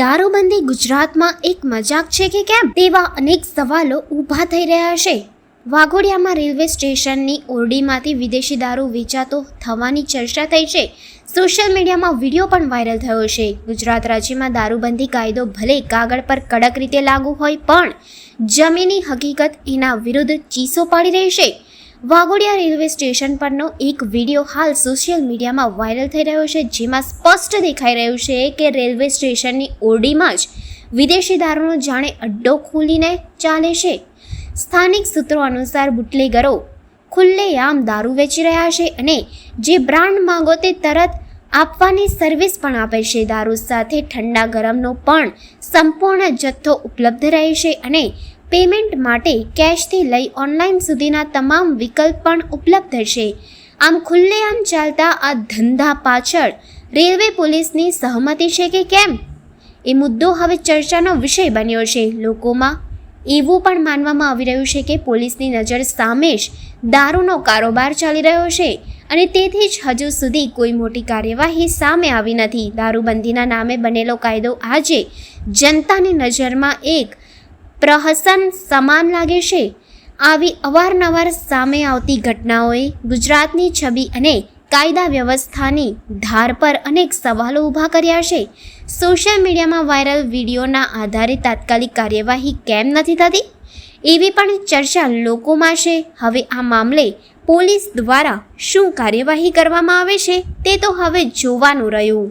દારૂબંધી ગુજરાતમાં એક મજાક છે કે કેમ તેવા અનેક સવાલો ઊભા થઈ રહ્યા છે। વાઘોડિયામાં રેલવે સ્ટેશનની ઓરડીમાંથી વિદેશી દારૂ વેચાતો થવાની ચર્ચા થઈ છે। સોશિયલ મીડિયામાં વિડીયો પણ વાયરલ થયો છે। ગુજરાત રાજ્યમાં દારૂબંધી કાયદો ભલે કાગળ પર કડક રીતે લાગુ હોય પણ જમીની હકીકત એના વિરુદ્ધ ચીસો પાડી રહી છે। વાઘોડિયા રેલવે સ્ટેશન પરનો એક વિડીયો હાલ સોશિયલ મીડિયામાં વાયરલ થઈ રહ્યો છે, જેમાં સ્પષ્ટ દેખાઈ રહ્યું છે કે રેલવે સ્ટેશનની ઓરડીમાં જ વિદેશી દારૂનો જાણે અડ્ડો ખુલીને ચાલે છે। સ્થાનિક સૂત્રો અનુસાર બુટલેગરો ખુલ્લેઆમ દારૂ વેચી રહ્યા છે અને જે બ્રાન્ડ માંગો તે તરત આપવાની સર્વિસ પણ આપે છે। દારૂ સાથે ઠંડા ગરમનો પણ સંપૂર્ણ જથ્થો ઉપલબ્ધ રહે છે અને પેમેન્ટ માટે કેશથી લઈ ઓનલાઈન સુધીના તમામ વિકલ્પ પણ ઉપલબ્ધ છે। આમ ખુલ્લેઆમ ચાલતા આ ધંધા પાછળ રેલવે પોલીસની સહમતિ છે કે કેમ એ મુદ્દો હવે ચર્ચાનો વિષય બન્યો છે। લોકોમાં એવું પણ માનવામાં આવી રહ્યું છે કે પોલીસની નજર સામે જ દારૂનો કારોબાર ચાલી રહ્યો છે અને તેથી જ હજુ સુધી કોઈ મોટી કાર્યવાહી સામે આવી નથી। દારૂબંધીના નામે બનેલો કાયદો આજે જનતાની નજરમાં એક પ્રહસન સમાન લાગે છે। આવી અવારનવાર સામે આવતી ઘટનાઓએ ગુજરાતની છબી અને કાયદા વ્યવસ્થાની ધાર પર અનેક સવાલો ઊભા કર્યા છે। સોશિયલ મીડિયામાં વાયરલ વિડીયોના આધારે તાત્કાલિક કાર્યવાહી કેમ નથી થતી એવી પણ ચર્ચા લોકોમાં છે। હવે આ મામલે પોલીસ દ્વારા શું કાર્યવાહી કરવામાં આવે છે તે તો હવે જોવાનું રહ્યું।